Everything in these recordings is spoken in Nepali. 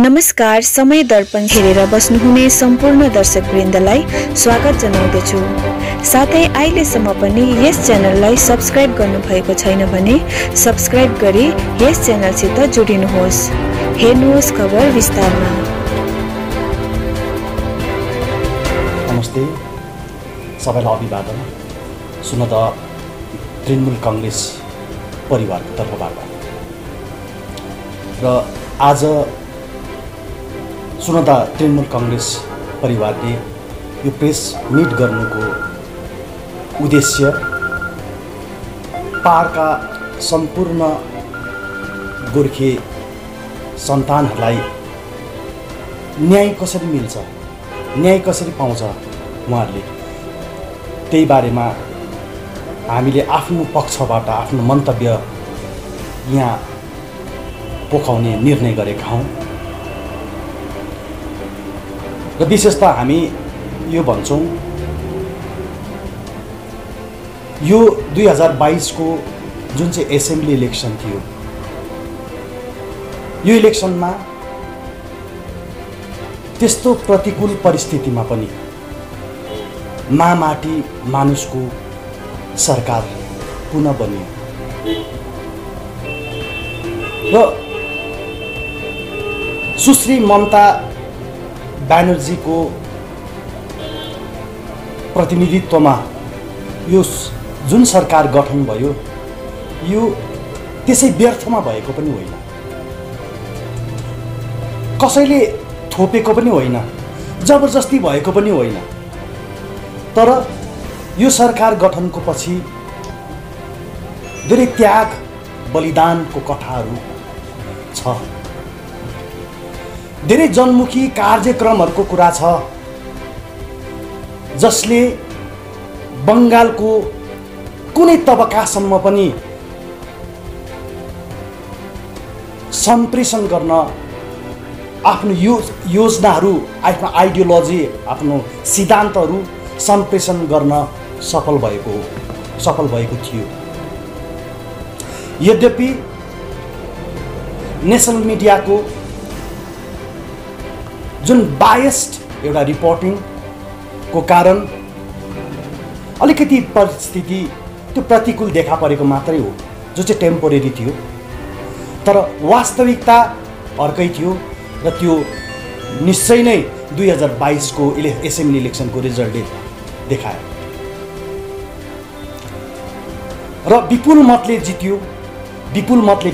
नमस्कार, समय दर्पण हेरेर बस्नुहुने सम्पूर्ण दर्शकवृन्दलाई स्वागत जनाउँदछु। साथै अहिलेसम्म पनि यस च्यानललाई सब्स्क्राइब गर्नुभएको छैन भने सब्स्क्राइब गरी यस च्यानलसित जोडिनुहोस्। हेर्नुहोस् खबर विस्तारमा। नमस्ते, सबैलाई अभिवादन। सुन त तृणमूल कांग्रेस परिवारको तर्फबाट र आज सुन त तृणमूल कांग्रेस परिवारले यो प्रेस मिट गर्नुको उद्देश्य पहाडका सम्पूर्ण गोर्खे सन्तानहरूलाई न्याय कसरी मिल्छ, न्याय कसरी पाउँछ, उहाँहरूले त्यही बारेमा हामीले आफ्नो पक्षबाट आफ्नो मन्तव्य यहाँ पोखाउने निर्णय गरेका हौँ। र विशेष त हामी यो भन्छौँ, यो 2022 को जुन चाहिँ एसेम्ब्ली इलेक्सन थियो, यो इलेक्सनमा त्यस्तो प्रतिकूल परिस्थितिमा पनि माटी मानुषको सरकार पुनः बन्यो र सुश्री ममता ब्यानर्जीको प्रतिनिधित्वमा यो जुन सरकार गठन भयो, यो त्यसै व्यर्थमा भएको पनि होइन, कसैले थोपेको पनि होइन, जबरजस्ती भएको पनि होइन। तर यो सरकार गठनको पछि धेरै त्याग बलिदानको कथाहरू छ, धेरै जनमुखी कार्यक्रमहरूको कुरा छ, जसले बङ्गालको कुनै तबकासम्म पनि सम्प्रेषण गर्न आफ्नो योजनाहरू, आफ्नो आइडियोलोजी, आफ्नो सिद्धान्तहरू सम्प्रेषण गर्न सफल भएको थियो। यद्यपि नेसनल मिडियाको जुन बायस्ड एउटा रिपोर्टिङको कारण अलिकति परिस्थिति त्यो प्रतिकूल देखा परेको मात्रै हो, जो चाहिँ टेम्पोरेरी थियो। तर वास्तविकता अर्कै थियो र त्यो निश्चय नै 2022 को एसेम्ब्ली इलेक्सनको रिजल्टले देखायो र विपुल मतले जित्यो, विपुल मतले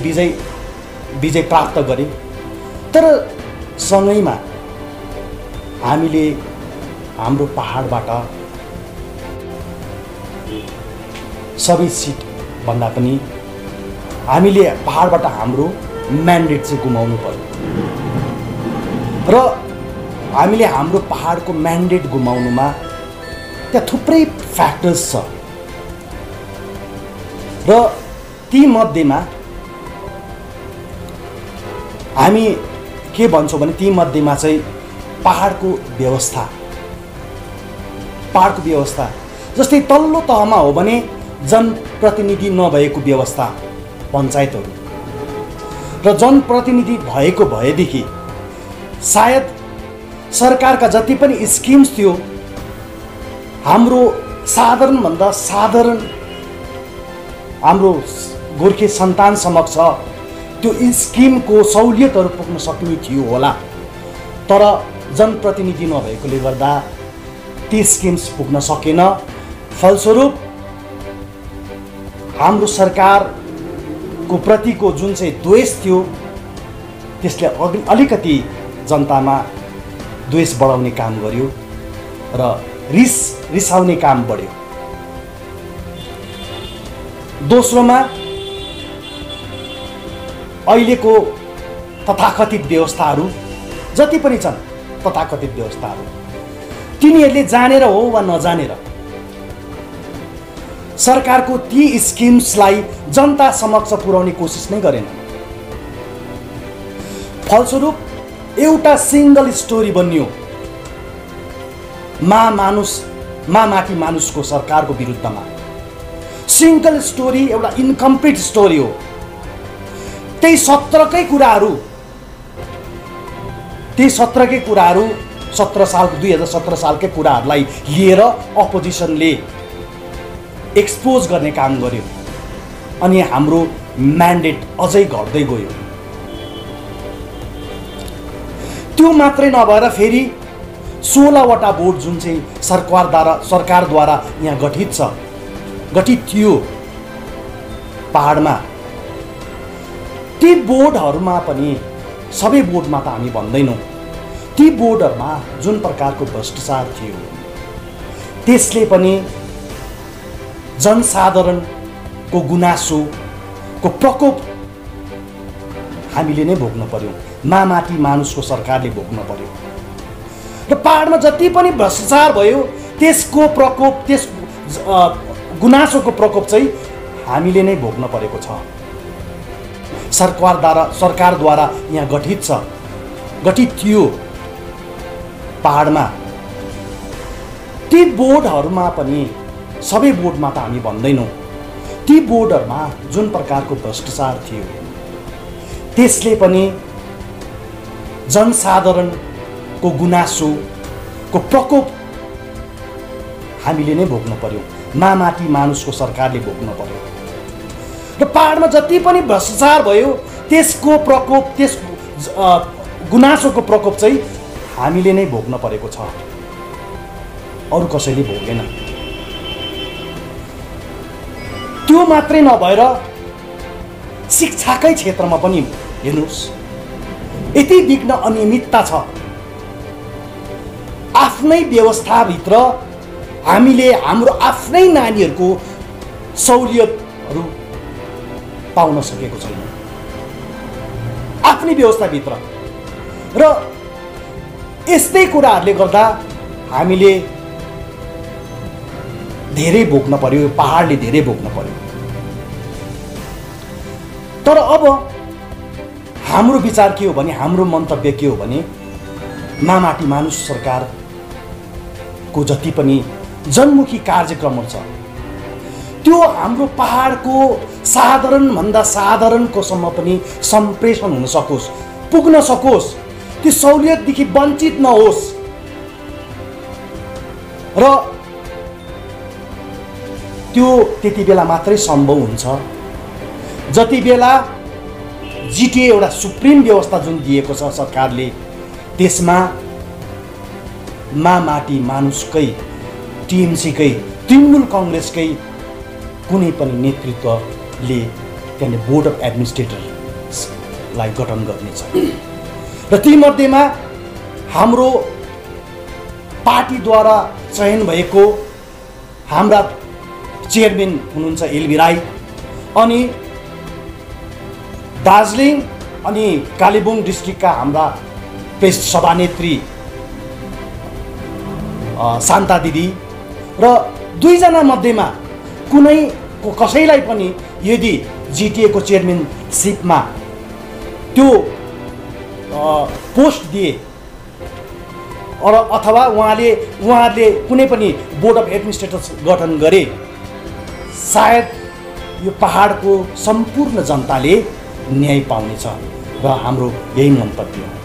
विजय प्राप्त गरे। तर सँगैमा हामीले हाम्रो पहाडबाट सबै सिट भन्दा पनि हामीले पहाडबाट हाम्रो म्यान्डेट चाहिँ गुमाउनु पर्यो र हामीले हाम्रो पहाडको म्यान्डेट गुमाउनुमा त्यहाँ थुप्रै फ्याक्टर्स छ र ती मध्येमा हामी के भन्छौँ भने ती मध्येमा चाहिँ पहाडको व्यवस्था जस्तै तल्लो तहमा हो भने जनप्रतिनिधि नभएको व्यवस्था पञ्चायतहरू, र जनप्रतिनिधि भएको भएदेखि सायद सरकारका जति पनि स्किम्स थियो हाम्रो साधारणभन्दा साधारण हाम्रो गोर्खे सन्तान समक्ष त्यो स्किमको सहुलियतहरू पुग्न सक्ने थियो होला। तर जनप्रतिनिधि नभएकोले गर्दा ती स्किम्स पुग्न सकेन। फलस्वरूप हाम्रो सरकारको प्रतिको जुन चाहिँ द्वेष थियो, त्यसले अलिकति जनतामा द्वेष बढाउने काम गर्यो र रिसाउने काम बढ्यो। दोस्रोमा अहिलेको तथाकथित व्यवस्थाहरू जति पनि छन्, तथाकथित व्यवस्थाहरू तिनीहरूले जानेर हो वा नजानेर सरकारको ती स्किम्सलाई जनता समक्ष पुर्याउने कोसिस नै गरेन। फलस्वरूप एउटा सिंगल स्टोरी बन्यो माथि मानुषको सरकारको विरुद्धमा। सिंगल स्टोरी एउटा इन्कम्प्लिट स्टोरी हो। त्यही 17 कै कुराहरू ती 17कै कुराहरू 2017 सालकै कुराहरूलाई लिएर अपोजिसनले एक्सपोज गर्ने काम गर्यो अनि हाम्रो म्यान्डेट अझै घट्दै गयो। त्यो मात्रै नभएर फेरि 16वटा बोर्ड जुन चाहिँ सरकारद्वारा यहाँ गठित थियो पहाडमा, ती बोर्डहरूमा पनि सबै बोर्डमा त हामी भन्दैनौँ, ती बोर्डहरूमा जुन प्रकारको भ्रष्टाचार थियो त्यसले पनि जनसाधारणको गुनासोको प्रकोप हामीले नै भोग्न पर्यो, माटी मानुषको सरकारले भोग्न पर्यो। र पहाडमा जति पनि भ्रष्टाचार भयो त्यसको प्रकोप, त्यस गुनासोको प्रकोप चाहिँ हामीले नै भोग्न परेको छ। सरकारद्वारा यहाँ गठित थियो पहाडमा, ती बोर्डहरूमा पनि सबै बोर्डमा त हामी भन्दैनौँ, ती बोर्डहरूमा जुन प्रकारको भ्रष्टाचार थियो त्यसले पनि जनसाधारणको गुनासोको प्रकोप हामीले नै भोग्न पर्यो, माटी मानुषको सरकारले भोग्न पर्यो। र पहाडमा जति पनि भ्रष्टाचार भयो त्यसको प्रकोप, त्यस गुनासोको प्रकोप चाहिँ हामीले नै भोग्न परेको छ, अरू कसैले भोगेन। त्यो मात्रै नभएर शिक्षाकै क्षेत्रमा पनि हेर्नुहोस्, यति विघ्न अनियमितता छ। आफ्नै व्यवस्थाभित्र हामीले हाम्रो आफ्नै नानीहरूको सहुलियतहरू पाउन सकेको छैन, आफ्नै व्यवस्थाभित्र। र यस्तै कुराहरूले गर्दा हामीले धेरै भोग्न पर्यो, पहाडले धेरै भोग्न पर्यो। तर अब हाम्रो विचार के हो भने, हाम्रो मन्तव्य के हो भने, माटी मानुष सरकारको जति पनि जनमुखी कार्यक्रमहरू छ त्यो हाम्रो पहाडको साधारणभन्दा साधारणकोसम्म पनि सम्प्रेषण हुन सकोस्, पुग्न सकोस्, त्यो सहुलियतदेखि वञ्चित नहोस्। र त्यो त्यति बेला मात्रै सम्भव हुन्छ जति बेला जिटिए एउटा सुप्रिम व्यवस्था जुन दिएको छ सरकारले, त्यसमा माटी मानुषकै, टिएमसीकै, तृणमूल कङ्ग्रेसकै कुनै पनि नेतृत्वले त्यहाँले बोर्ड अफ एडमिनिस्ट्रेटरलाई गठन गर्नेछ। र तीमध्येमा हाम्रो पार्टीद्वारा चयन भएको हाम्रा चेयरम्यान हुनुहुन्छ एलबी राई, अनि दार्जिलिङ अनि कालेबुङ डिस्ट्रिक्टका हाम्रा प्रेस सभानेत्री शान्ता दिदी, र दुईजना मध्येमा कसैलाई पनि यदि जिटिएको चेयरम्यानसिपमा त्यो पोस्ट दिए अथवा उहाँहरूले कुनै पनि बोर्ड अफ एडमिनिस्ट्रेटर्स गठन गरे, सायद यो पहाडको सम्पूर्ण जनताले न्याय पाउनेछ, र हाम्रो यही मन्तव्य हो।